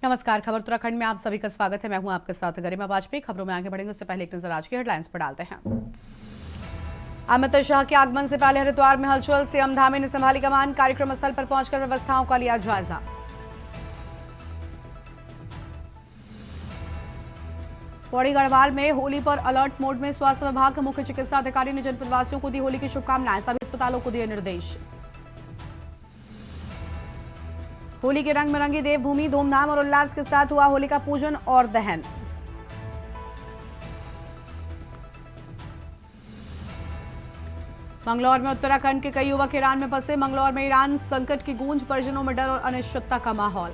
नमस्कार, खबर उत्तराखंड में आप सभी का स्वागत है। मैं हूं आपके साथ गरिमा वाजपेयी। खबरों में आगे बढ़ेंगे उससे पहले एक नजर आज की हेडलाइंस पर डालते हैं। अमित शाह के आगमन से पहले हरिद्वार में हलचल, सीएम धामी ने संभाली कमान, कार्यक्रम स्थल पर पहुंचकर व्यवस्थाओं का लिया जायजा। पौड़ी गढ़वाल में होली पर अलर्ट मोड में स्वास्थ्य विभाग के मुख्य चिकित्सा अधिकारी ने जनपदवासियों को दी होली की शुभकामनाएं, सभी अस्पतालों को दिए निर्देश। होली के रंग में रंगी देवभूमि, धूमधाम और उल्लास के साथ हुआ होली का पूजन और दहन। मंगलौर में उत्तराखंड के कई युवक ईरान में फंसे, मंगलौर में ईरान संकट की गूंज, परिजनों में डर और अनिश्चितता का माहौल।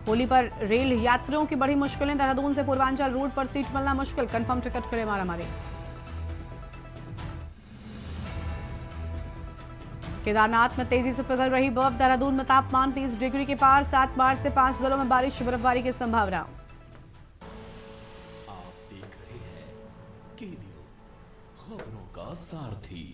होली पर रेल यात्रियों की बड़ी मुश्किलें, देहरादून से पूर्वांचल रूट पर सीट मिलना मुश्किल, कंफर्म टिकट के लिए मारामारी। केदारनाथ में तेजी से पिघल रही बर्फ, देहरादून में तापमान 30 डिग्री के पार, 7 मार्च से 5 जिलों में बारिश बर्फबारी की संभावना। आप देख रहे हैं के न्यूज़, खबरों का सारथी।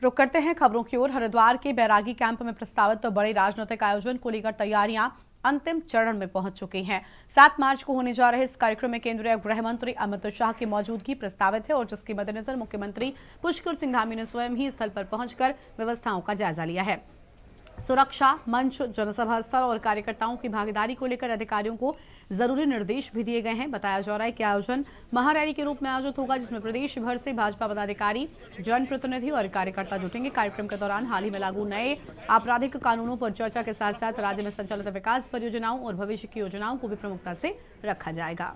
रुक करते हैं खबरों की ओर। हरिद्वार के बैरागी कैंप में प्रस्तावित तो बड़े राजनीतिक आयोजन को लेकर तैयारियां अंतिम चरण में पहुंच चुकी हैं। 7 मार्च को होने जा रहे इस कार्यक्रम में केंद्रीय गृह मंत्री अमित शाह की मौजूदगी प्रस्तावित है और जिसके मद्देनजर मुख्यमंत्री पुष्कर सिंह धामी ने स्वयं ही स्थल पर पहुंचकर व्यवस्थाओं का जायजा लिया है। सुरक्षा मंच, जनसभा स्थल और कार्यकर्ताओं की भागीदारी को लेकर अधिकारियों को जरूरी निर्देश भी दिए गए हैं। बताया जा रहा है कि आयोजन महारैली के रूप में आयोजित होगा, जिसमें प्रदेश भर से भाजपा पदाधिकारी, जनप्रतिनिधि और कार्यकर्ता जुटेंगे। कार्यक्रम के दौरान हाल ही में लागू नए आपराधिक कानूनों पर चर्चा के साथ साथ राज्य में संचालित विकास परियोजनाओं और भविष्य की योजनाओं को भी प्रमुखता से रखा जाएगा।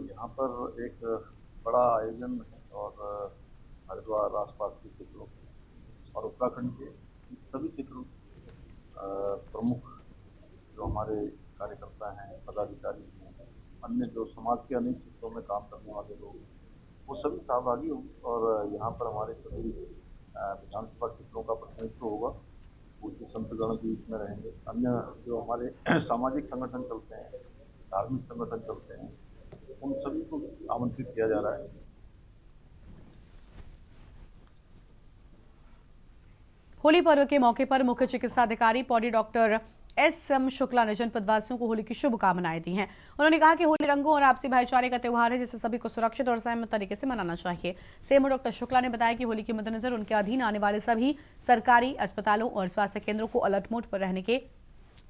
यहाँ पर एक बड़ा आयोजन है और हरिद्वार आसपास के क्षेत्रों और उत्तराखंड के सभी क्षेत्रों प्रमुख जो हमारे कार्यकर्ता हैं, पदाधिकारी हैं, अन्य जो समाज के अनेक क्षेत्रों में काम करने वाले लोग हैं, वो सभी सहभागी होंगे और यहाँ पर हमारे सभी विधानसभा क्षेत्रों का प्रतिनिधित्व होगा। पूज्य संतगण भी इसमें रहेंगे। अन्य जो हमारे सामाजिक संगठन चलते हैं, धार्मिक संगठन चलते हैं, उन सभी को आमंत्रित किया जा रहा है। होली पर्व के मौके पर मुख्य चिकित्सा अधिकारी पौड़ी डॉक्टर एस.एम. शुक्ला ने जनपदवासियों को होली की शुभकामनाएं दी हैं। उन्होंने कहा कि होली रंगों और आपसी भाईचारे का त्यौहार है, जिसे सभी को सुरक्षित और संयमित तरीके से मनाना चाहिए। सीएम डॉक्टर शुक्ला ने बताया कि होली के मद्देनजर उनके अधीन आने वाले सभी सरकारी अस्पतालों और स्वास्थ्य केंद्रों को अलर्ट मोड पर रहने के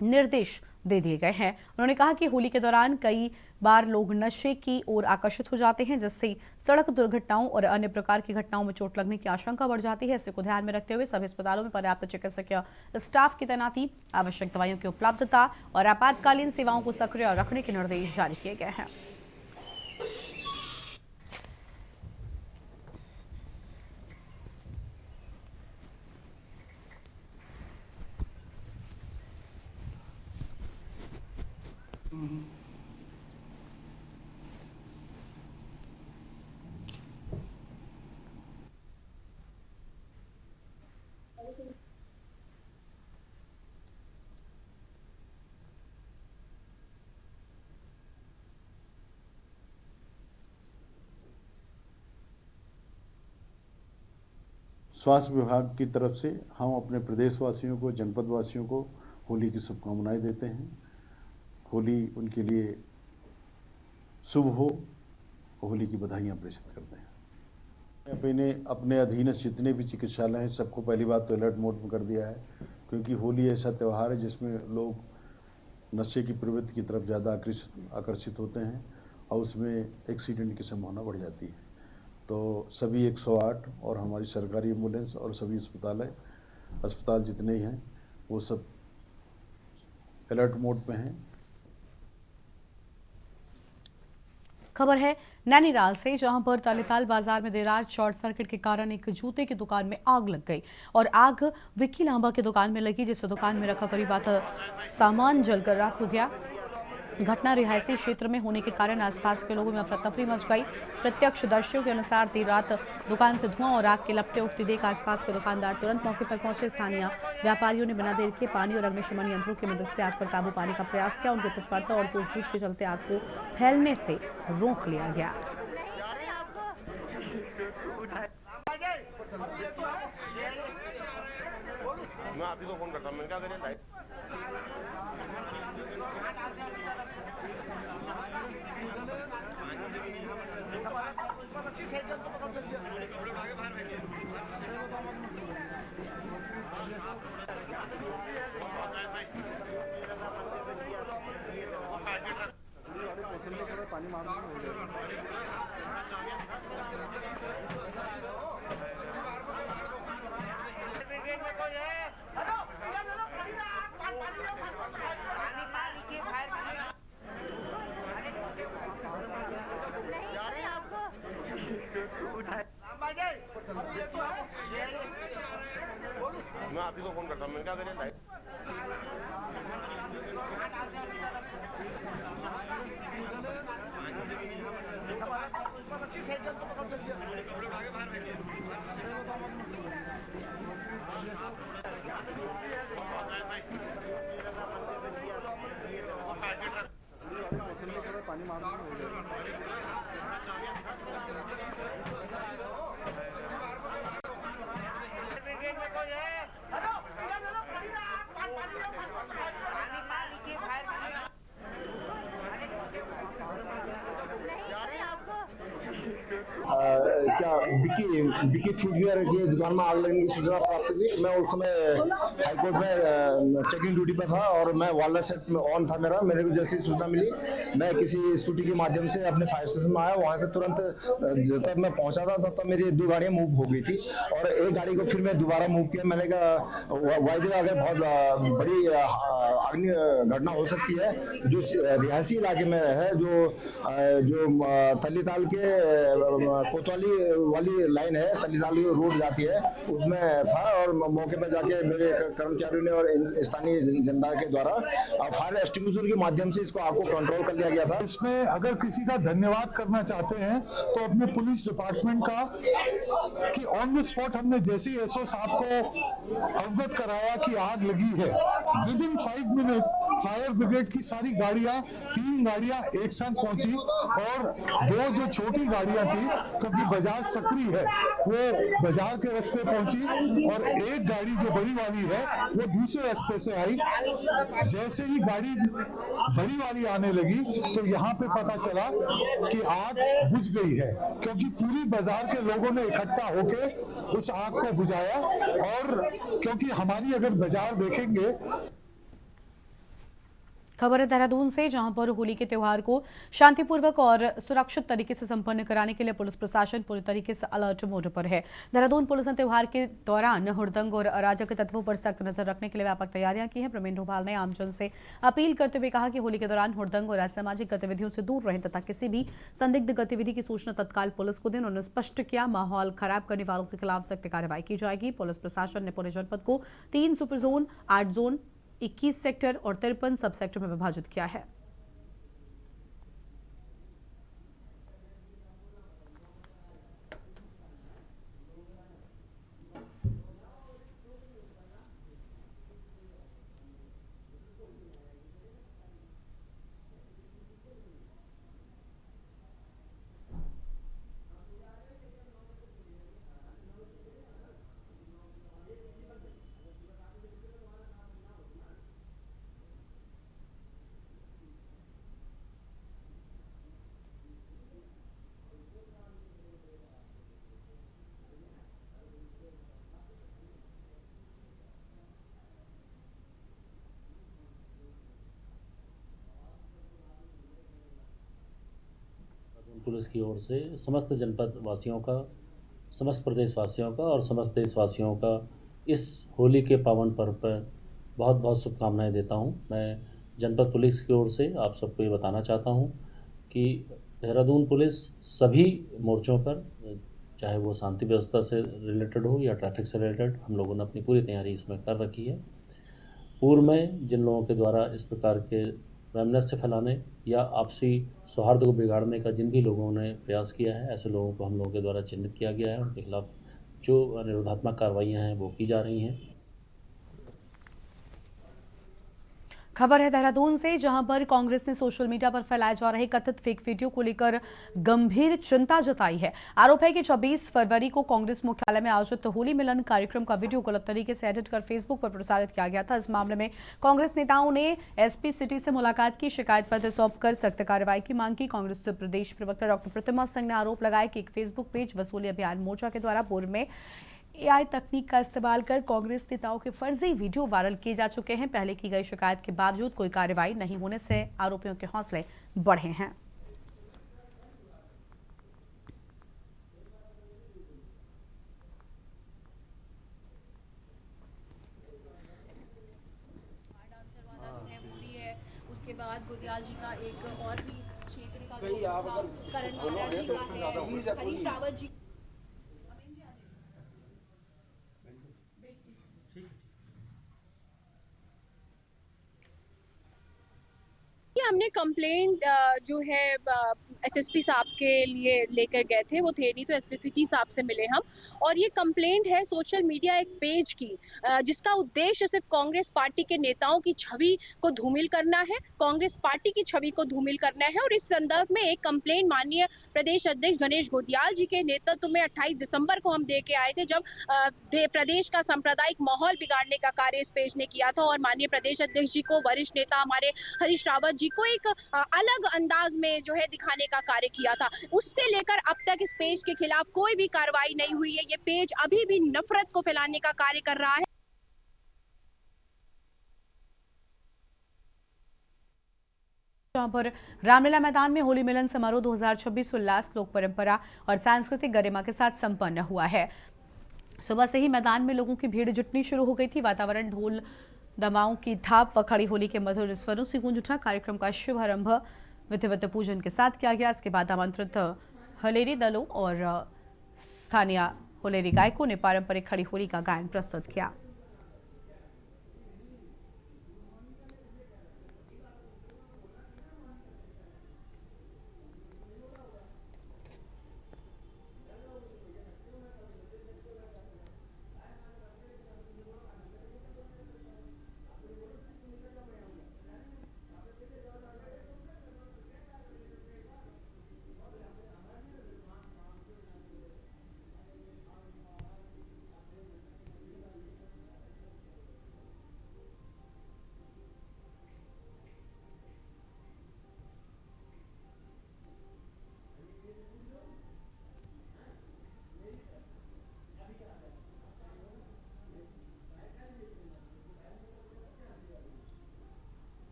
निर्देश दे दिए गए हैं। उन्होंने कहा कि होली के दौरान कई बार लोग नशे की ओर आकर्षित हो जाते हैं, जिससे सड़क दुर्घटनाओं और अन्य प्रकार की घटनाओं में चोट लगने की आशंका बढ़ जाती है। इसे को ध्यान में रखते हुए सभी अस्पतालों में पर्याप्त चिकित्सकीय स्टाफ की तैनाती, आवश्यक दवाइयों की उपलब्धता और आपातकालीन सेवाओं को सक्रिय रखने के निर्देश जारी किए गए हैं। स्वास्थ्य विभाग की तरफ से हम अपने प्रदेशवासियों को, जनपदवासियों को होली की शुभकामनाएं देते हैं। होली उनके लिए शुभ हो, होली की बधाइयाँ प्रेषित करते हैं। अपने अधीन जितने भी चिकित्सालय हैं सबको पहली बात तो अलर्ट मोड में कर दिया है, क्योंकि होली ऐसा त्यौहार है जिसमें लोग नशे की प्रवृत्ति की तरफ ज़्यादा आकर्षित होते हैं और उसमें एक्सीडेंट की संभावना बढ़ जाती है। तो सभी 108 और हमारी सरकारी एम्बुलेंस और सभी अस्पताल जितने ही हैं वो सब अलर्ट मोड पे हैं। खबर है नैनीताल से, जहां पर तालेताल बाजार में देर रात शॉर्ट सर्किट के कारण एक जूते की दुकान में आग लग गई और आग विक्की लांबा की दुकान में लगी, जिस दुकान में रखा करीब आधा सामान जलकर राख हो गया। घटना रिहायशी क्षेत्र में होने के कारण आसपास के लोगों में अफरा तफरी मच गई। प्रत्यक्षदर्शियों के अनुसार देर रात दुकान से धुआं और आग के लपटें उठती देख आसपास के दुकानदार तुरंत मौके पर पहुंचे। स्थानीय व्यापारियों ने बिना देर के पानी और अग्निशमन यंत्रों की मदद से आग पर काबू पाने का प्रयास किया। उनकी तत्परता और सूझबूझ के चलते आग को फैलने से रोक लिया गया। मैं आप ही को फोन करता हूँ, मैं क्या करें मैं आप ही को फोन करता हूँ, मैं क्या करें क्या बिकी फुटवियर की दुकान में आग लगने की सूचना प्राप्त हुई। मैं उस समय हाईकोर्ट में चेकिंग ड्यूटी पर था और मैं वालर सेट में ऑन था। मेरे को जैसी सूचना मिली, मैं किसी स्कूटी के माध्यम से अपने फायर स्टेशन में आया। वहां से तुरंत जब तक मैं पहुंचा था तब तक मेरी 2 गाड़ियां मूव हो गई थी और एक गाड़ी को फिर मैं दोबारा मूव किया। मैंने कहा वायदे अगर बहुत बड़ी अग्नि घटना हो सकती है, जो रिहायशी इलाके में है, जो तलीताल के कोतवाली वाली लाइन है, तलीताल रोड जाती है, उसमें था और मौके पर जाके मेरे कर्मचारियों ने और स्थानीय जनता के द्वारा फायर एक्सटिंग्विशर के माध्यम से इसको आग को कंट्रोल कर लिया गया था। इसमें अगर किसी का धन्यवाद करना चाहते हैं तो अपने पुलिस डिपार्टमेंट का, कि ऑन द स्पॉट हमने जैसे ही एसओ साहब को अवगत कराया कि आग लगी है, with in 5 minutes fire brigade की सारी गाड़ियां, 3 गाड़ियां एक साथ पहुंची और 2 जो छोटी गाड़ियां थी, क्योंकि बाजार सक्रिय है, वो बाजार के रास्ते पहुंची और एक गाड़ी जो बड़ी वाली है वो दूसरे रास्ते से आई। जैसे ही गाड़ी बड़ी वाली आने लगी तो यहाँ पे पता चला कि आग बुझ गई है, क्योंकि पूरी बाजार के लोगों ने इकट्ठा होके उस आग को बुझाया। और क्योंकि हमारी अगर बाजार देखेंगे, खबर है देहरादून से, जहां पर होली के त्योहार को शांतिपूर्वक और सुरक्षित तरीके से संपन्न कराने के लिए पुलिस प्रशासन पूरी तरीके से अलर्ट मोड पर है। देहरादून पुलिस ने त्योहार के दौरान हुड़दंग और अराजक तत्वों पर सख्त नजर रखने के लिए व्यापक तैयारियां की हैं। प्रवीण डोभाल ने आमजन से अपील करते हुए कहा कि होली के दौरान हुड़दंग और असामाजिक गतिविधियों से दूर रहें तथा किसी भी संदिग्ध गतिविधि की सूचना तत्काल पुलिस को दें। उन्होंने स्पष्ट किया, माहौल खराब करने वालों के खिलाफ सख्त कार्रवाई की जाएगी। पुलिस प्रशासन ने पूरे जनपद को 3 सुपर जोन, 8 जोन, 21 सेक्टर और 53 सब सेक्टर में विभाजित किया है। पुलिस की ओर से समस्त जनपद वासियों का, समस्त प्रदेश वासियों का और समस्त देशवासियों का इस होली के पावन पर्व पर बहुत बहुत शुभकामनाएं देता हूं। मैं जनपद पुलिस की ओर से आप सबको ये बताना चाहता हूं कि देहरादून पुलिस सभी मोर्चों पर, चाहे वो शांति व्यवस्था से रिलेटेड हो या ट्रैफिक से रिलेटेड, हम लोगों ने अपनी पूरी तैयारी इसमें कर रखी है। पूर्व में जिन लोगों के द्वारा इस प्रकार के वैमनस्य फैलाने या आपसी सौहार्द को बिगाड़ने का जिन भी लोगों ने प्रयास किया है, ऐसे लोगों को हम लोगों के द्वारा चिन्हित किया गया है। उनके खिलाफ जो निरोधात्मक कार्रवाइयाँ हैं वो की जा रही हैं। खबर है देहरादून से, जहां पर कांग्रेस ने सोशल मीडिया पर फैलाए जा रहे कथित फेक वीडियो को लेकर गंभीर चिंता जताई है। आरोप है कि 24 फरवरी को कांग्रेस मुख्यालय में आयोजित होली मिलन कार्यक्रम का वीडियो गलत तरीके से एडिट कर फेसबुक पर प्रसारित किया गया था। इस मामले में कांग्रेस नेताओं ने एसपी सिटी से मुलाकात की, शिकायत पत्र सौंपकर सख्त कार्रवाई की मांग की। कांग्रेस प्रदेश प्रवक्ता डॉक्टर प्रतिमा सिंह ने आरोप लगाया कि एक फेसबुक पेज वसूली अभियान मोर्चा के द्वारा पूर्व में AI तकनीक का इस्तेमाल कर कांग्रेस नेताओं के फर्जी वीडियो वायरल किए जा चुके हैं। पहले की गई शिकायत के बावजूद कोई कार्रवाई नहीं होने से आरोपियों के हौसले बढ़े हैं। उसके बाद गुदियाल जी का एक और भी क्षेत्र का करण महाराज जी का है, हरीश रावत जी। हमने कंप्लेंट जो है एसएसपी साहब के लिए लेकर गए थे, वो थे नहीं तो एसपी सिटी साहब से मिले हम। और ये कंप्लेंट है सोशल मीडिया एक पेज की, जिसका उद्देश्य सिर्फ कांग्रेस पार्टी के नेताओं की छवि को धूमिल करना है, कांग्रेस पार्टी की छवि को धूमिल करना है। और इस संदर्भ में एक कंप्लेंट माननीय प्रदेश अध्यक्ष गणेश गोदियाल जी के नेतृत्व में 28 दिसंबर को हम दे के आए थे, जब प्रदेश का सांप्रदायिक माहौल बिगाड़ने का कार्य इस पेज ने किया था। और माननीय प्रदेश अध्यक्ष जी को, वरिष्ठ नेता हमारे हरीश रावत जी को एक अलग अंदाज में जो है दिखाने का कार्य किया था। उससे लेकर अब तक इस पेज के खिलाफ कोई भी कार्रवाई नहीं हुई है। ये पेज अभी भी नफरत को फैलाने का कार्य कर रहा है। जहां पर रामलीला मैदान में होली मिलन समारोह 2026 उल्लास, लोक परंपरा और सांस्कृतिक गरिमा के साथ संपन्न हुआ है। सुबह से ही मैदान में लोगों की भीड़ जुटनी शुरू हो गई थी। वातावरण ढोल दमाओं की थाप व खड़ी होली के मधुर स्वरों से गूंज उठा। कार्यक्रम का शुभारंभ विधिवत पूजन के साथ किया गया। इसके बाद आमंत्रित होलेरी दलों और स्थानीय होलेरी गायकों ने पारंपरिक खड़ी होली का गायन प्रस्तुत किया।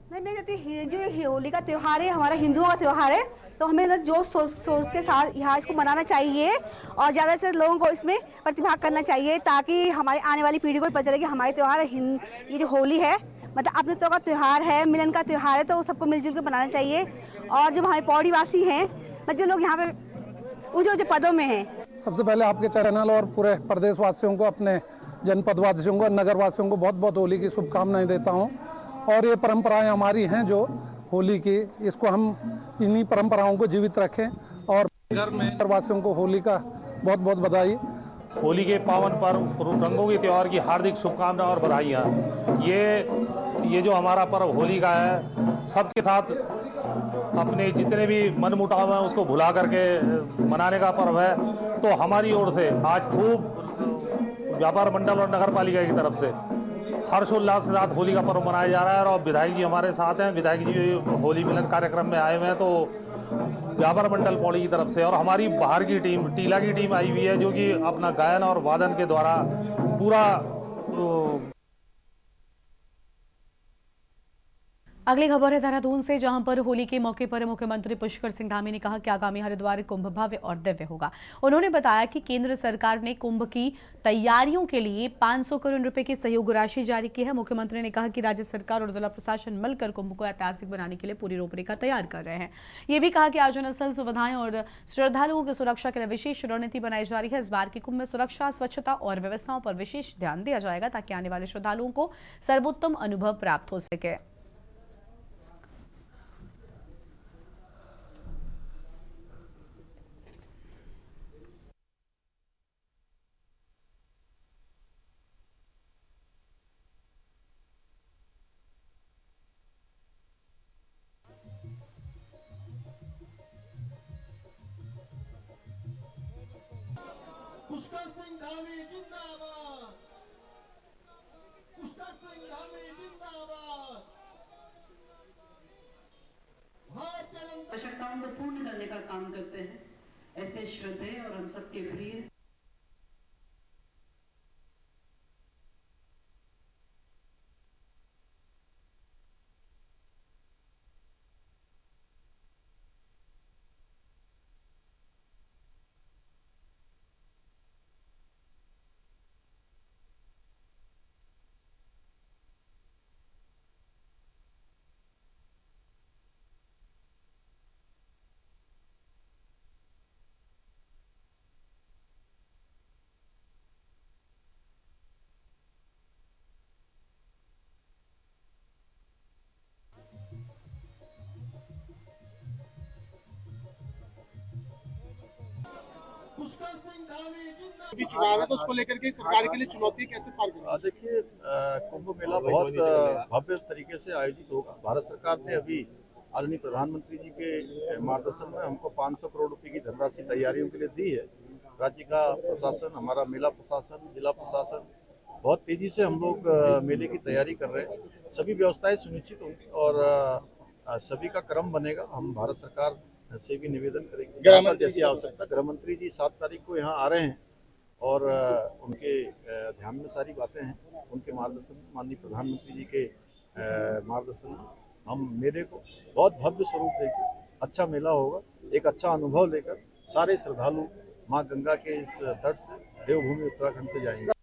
मैं कहती हूँ जो होली का त्यौहार है हमारा हिंदुओं का त्यौहार है, तो हमें लोग जोश सोच के साथ यहाँ इसको मनाना चाहिए और ज़्यादा से लोगों को इसमें प्रतिभाग करना चाहिए, ताकि हमारी आने वाली पीढ़ी को पता चले कि हमारे त्यौहार ये जो होली है मतलब अपने तो का त्यौहार है, मिलन का त्यौहार है, तो सबको मिलजुल कर मनाना चाहिए। और जो हमारे पौड़ीवासी हैं, मतलब जो लोग यहाँ पे ऊँचे ऊँचे पदों में हैं, सबसे पहले आपके चैनल और पूरे प्रदेशवासियों को, अपने जनपद वासियों को, नगर वासियों को बहुत बहुत होली की शुभकामनाएं देता हूं। और ये परंपराएं हमारी हैं जो होली की, इसको हम इन्हीं परंपराओं को जीवित रखें। और घर में वासियों को होली का बहुत बहुत बधाई। होली के पावन पर्व, रंगों के त्यौहार की हार्दिक शुभकामनाएं और बधाइयाँ। ये जो हमारा पर्व होली का है, सबके साथ अपने जितने भी मन मुटाव हैं उसको भुला करके मनाने का पर्व है। तो हमारी ओर से आज खूब व्यापार मंडल और नगर पालिका की तरफ से हर्षोल्लास के साथ होली का पर्व मनाया जा रहा है। और विधायक जी हमारे साथ हैं, विधायक जी होली मिलन कार्यक्रम में आए हुए हैं, तो व्यापार मंडल पौड़ी की तरफ से, और हमारी बाहर की टीम टीला की टीम आई हुई है जो कि अपना गायन और वादन के द्वारा पूरा अगली खबर है देहरादून से, जहां पर होली के मौके पर मुख्यमंत्री पुष्कर सिंह धामी ने कहा कि आगामी हरिद्वार कुंभ भव्य और दिव्य होगा। उन्होंने बताया कि केंद्र सरकार ने कुंभ की तैयारियों के लिए 500 करोड़ रुपए की सहयोग राशि जारी की है। मुख्यमंत्री ने कहा कि राज्य सरकार और जिला प्रशासन मिलकर कुंभ को ऐतिहासिक बनाने के लिए पूरी रूपरेखा तैयार कर रहे हैं। ये भी कहा कि आयोजन स्थल सुविधाएं और श्रद्धालुओं की सुरक्षा के लिए विशेष रणनीति बनाई जा रही है। इस बार के कुंभ में सुरक्षा, स्वच्छता और व्यवस्थाओं पर विशेष ध्यान दिया जाएगा ताकि आने वाले श्रद्धालुओं को सर्वोत्तम अनुभव प्राप्त हो सके। पुष्कर सिंह धामी जिंदाबाद, पुष्कर सिंह धामी जिंदाबाद। आवश्यकताओं को पूर्ण करने का काम करते हैं ऐसे श्रद्धेय और हम सबके प्रिय अभी चुनाव है तो उसको लेकर के सरकार के लिए चुनौती कैसे पार करें? देखिए, कुंभ मेला बहुत भव्य तरीके से आयोजित होगा। भारत सरकार ने अभी आदरणीय प्रधानमंत्री जी के मार्गदर्शन में हमको 500 करोड़ रुपए की धनराशि तैयारियों के लिए दी है। राज्य का प्रशासन, हमारा मेला प्रशासन, जिला प्रशासन बहुत तेजी से हम लोग मेले की तैयारी कर रहे हैं। सभी व्यवस्थाएं सुनिश्चित होंगी और सभी का क्रम बनेगा। हम भारत सरकार से भी निवेदन करेंगे जैसी आवश्यकता। गृह मंत्री जी 7 तारीख को यहाँ आ रहे हैं और उनके ध्यान में सारी बातें हैं। उनके मार्गदर्शन में, माननीय प्रधानमंत्री जी के मार्गदर्शन में हम मेले को बहुत भव्य स्वरूप देंगे। अच्छा मेला होगा, एक अच्छा अनुभव लेकर सारे श्रद्धालु माँ गंगा के इस तट से देवभूमि उत्तराखंड से जाएंगे।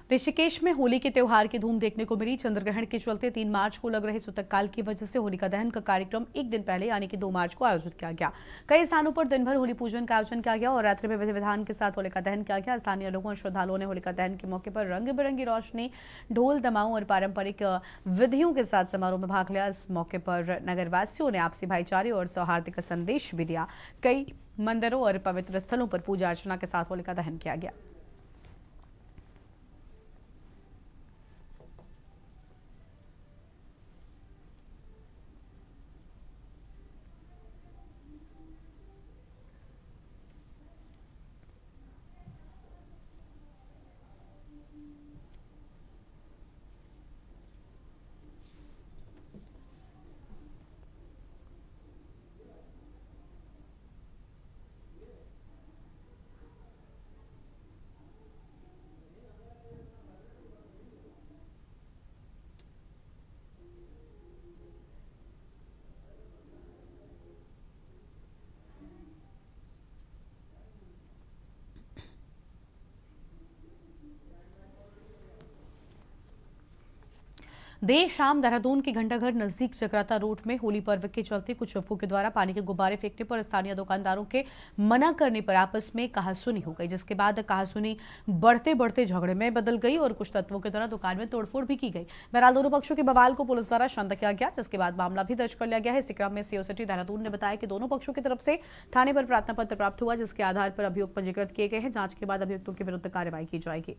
ऋषिकेश में होली के त्योहार की धूम देखने को मिली। चंद्रग्रहण के चलते 3 मार्च को लग रहे सूतक काल की वजह से होलिका दहन का कार्यक्रम एक दिन पहले यानी कि 2 मार्च को आयोजित किया गया। कई स्थानों पर दिन भर होली पूजन का आयोजन किया गया और रात्रि में विधि विधान के साथ होलिका दहन किया गया। स्थानीय लोगों और श्रद्धालुओं ने होलिका दहन के मौके पर रंग बिरंगी रोशनी, ढोल दमाओं और पारंपरिक विधियों के साथ समारोह में भाग लिया। इस मौके पर नगरवासियों ने आपसी भाईचारे और सौहार्द का संदेश भी दिया। कई मंदिरों और पवित्र स्थलों पर पूजा अर्चना के साथ होलिका दहन किया गया। देर शाम देहरादून के घंटाघर नजदीक चक्राता रोड में होली पर्व के चलते कुछ अफवाहों के द्वारा पानी के गुब्बारे फेंकने पर स्थानीय दुकानदारों के मना करने पर आपस में कहासुनी हो गई, जिसके बाद कहासुनी बढ़ते बढ़ते झगड़े में बदल गई और कुछ तत्वों के द्वारा दुकान में तोड़फोड़ भी की गई। बहरहाल दोनों पक्षों के बवाल को पुलिस द्वारा शांत किया गया, जिसके बाद मामला भी दर्ज कर लिया गया है। इसी क्रम में सीओ सिटी देहरादून ने बताया कि दोनों पक्षों की तरफ से थाने पर प्रार्थना पत्र प्राप्त हुआ, जिसके आधार पर अभियोग पंजीकृत किए गए हैं। जांच के बाद अभियुक्तों के विरुद्ध कार्रवाई की जाएगी।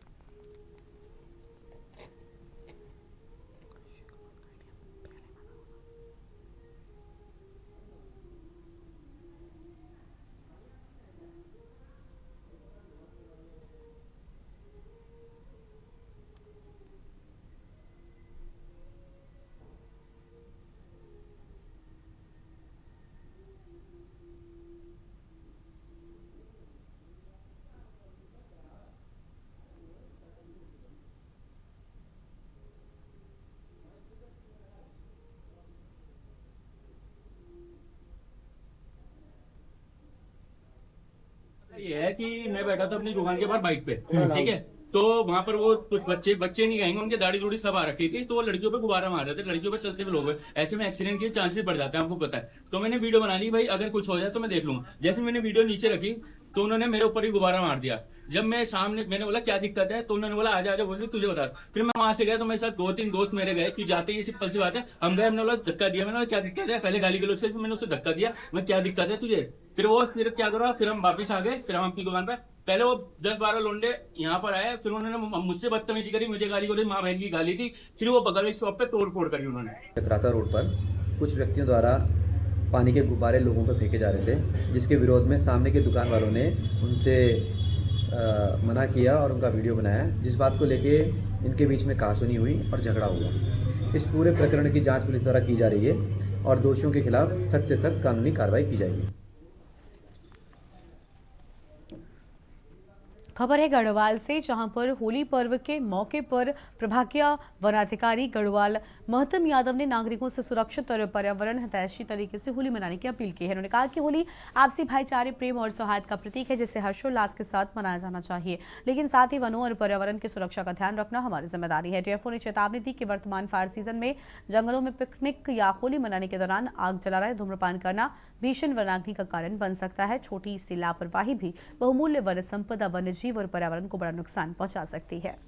ये है कि मैं बैठा था अपनी दुकान के बाहर बाइक पे, ठीक है, तो वहां पर वो कुछ बच्चे नहीं कहेंगे, उनके दाढ़ी दूढ़ी सब आ रखी थी, तो वो लड़कियों पे गुब्बारा मार रहे थे, लड़कियों पे चलते हुए लोग, ऐसे में एक्सीडेंट के चांसेस बढ़ जाते हैं, आपको पता है। तो मैंने वीडियो बना ली, भाई अगर कुछ हो जाए तो मैं देख लूंगा। जैसे मैंने वीडियो नीचे रखी तो उन्होंने मेरे ऊपर ही गुब्बारा मार दिया। जब मैं सामने, मैंने बोला क्या दिक्कत है, तो उन्होंने बोला आजा बोल तुझे बता। फिर मैं वहां से गया तो मेरे साथ 2-3 दोस्त मेरे गए कि जाते ही सिंपल सी बात है, हम गए, हमने बोला धक्का दिया, मैंने बोला क्या दिक्कत है, पहले गाली गलौज से मैंने उसे धक्का दिया, मैं क्या दिक्कत है तुझे। फिर क्या करा, फिर हम वापिस आ गए, फिर हम अपनी दुकान पे, पहले वो 10-12 लोंडे यहाँ पर आए, फिर उन्होंने मुझसे बदतमीजी करी, मुझे गाली गलौज, माँ बहन की गाली थी, फिर वो बगल वाली शॉप पे तोड़ फोड़ करी उन्होंने। चक्राता रोड पर कुछ व्यक्तियों द्वारा पानी के गुब्बारे लोगों पर फेंके जा रहे थे, जिसके विरोध में सामने के दुकान वालों ने उनसे मना किया और उनका वीडियो बनाया, जिस बात को लेके इनके बीच में कहासुनी हुई और झगड़ा हुआ। इस पूरे प्रकरण की जांच पुलिस द्वारा की जा रही है और दोषियों के खिलाफ सख्त से सख्त कानूनी कार्रवाई की जाएगी। खबर है गढ़वाल से, जहां पर होली पर्व के मौके पर प्रभागीय वनाधिकारी गढ़वाल महतम यादव ने नागरिकों से सुरक्षित और पर्यावरण हितैषी तरीके से होली मनाने की अपील की है। उन्होंने कहा कि होली आपसी भाईचारे, प्रेम और सौहार्द का प्रतीक है, जिसे हर्षोल्लास के साथ मनाया जाना चाहिए, लेकिन साथ ही वनों और पर्यावरण की सुरक्षा का ध्यान रखना हमारी जिम्मेदारी है। डीएफओ ने चेतावनी दी कि वर्तमान फायर सीजन में जंगलों में पिकनिक या होली मनाने के दौरान आग जलाना या धूम्रपान करना भीषण वनाग्नि का कारण बन सकता है। छोटी सी लापरवाही भी बहुमूल्य वन संपदा, वन्य जीव और पर्यावरण को बड़ा नुकसान पहुंचा सकती है।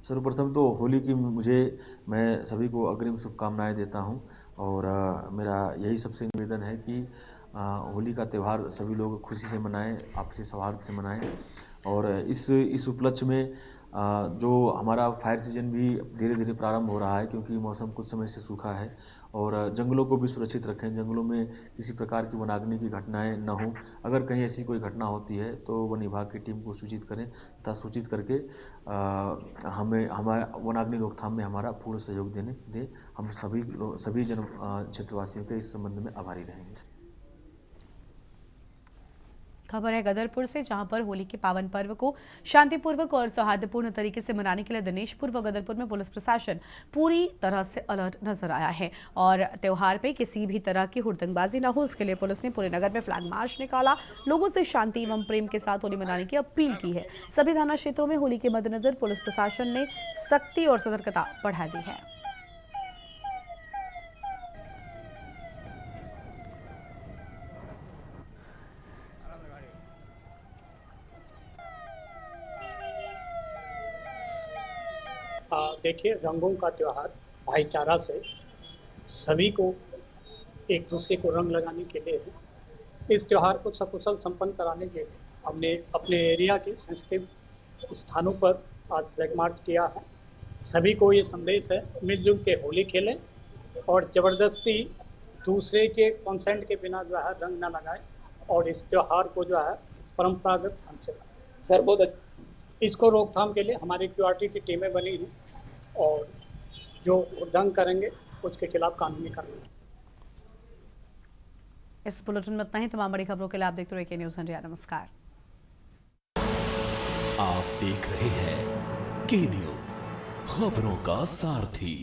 सर्वप्रथम तो होली की मैं सभी को अग्रिम शुभकामनाएं देता हूं और मेरा यही सबसे निवेदन है कि होली का त्यौहार सभी लोग खुशी से मनाएं, आपसी सौहार्द से मनाएं और इस उपलक्ष्य में जो हमारा फायर सीजन भी धीरे धीरे प्रारंभ हो रहा है, क्योंकि मौसम कुछ समय से सूखा है, और जंगलों को भी सुरक्षित रखें, जंगलों में किसी प्रकार की वनाग्नि की घटनाएं न हों। अगर कहीं ऐसी कोई घटना होती है तो वन विभाग की टीम को सूचित करें तथा सूचित करके हमें हमारा वनाग्नि रोकथाम में हमारा पूर्ण सहयोग दें। हम सभी क्षेत्रवासियों के इस संबंध में आभारी रहेंगे। खबर है गदरपुर से, जहां पर होली के पावन पर्व को शांतिपूर्वक और सौहार्दपूर्ण तरीके से मनाने के लिए दिनेशपुर व गदरपुर में पुलिस प्रशासन पूरी तरह से अलर्ट नजर आया है और त्योहार पे किसी भी तरह की हुड़दंगबाजी न हो, इसके लिए पुलिस ने पूरे नगर में फ्लैग मार्च निकाला, लोगों से शांति एवं प्रेम के साथ होली मनाने की अपील की है। सभी थाना क्षेत्रों में होली के मद्देनजर पुलिस प्रशासन ने सख्ती और सतर्कता बढ़ा दी है। देखिए, रंगों का त्योहार भाईचारा से सभी को एक दूसरे को रंग लगाने के लिए इस त्योहार को सकुशल संपन्न कराने के लिए हमने अपने एरिया के सेंसिटिव स्थानों पर आज फ्लैग मार्च किया है। सभी को ये संदेश है, मिलजुल के होली खेलें और ज़बरदस्ती दूसरे के कंसेंट के बिना जो है रंग ना लगाएं और इस त्यौहार को जो है परंपरागत ढंग से करें। सर बहुत इसको रोकथाम के लिए हमारी क्यूआरटी की टीमें बनी हैं और जो उल्लंघन करेंगे उसके खिलाफ कानूनी कार्रवाई। इस बुलेटिन में इतना ही। तमाम बड़ी खबरों के लिए आप देखते रहिए के-न्यूज़ इंडिया। नमस्कार। आप देख रहे हैं के-न्यूज़, खबरों का सारथी।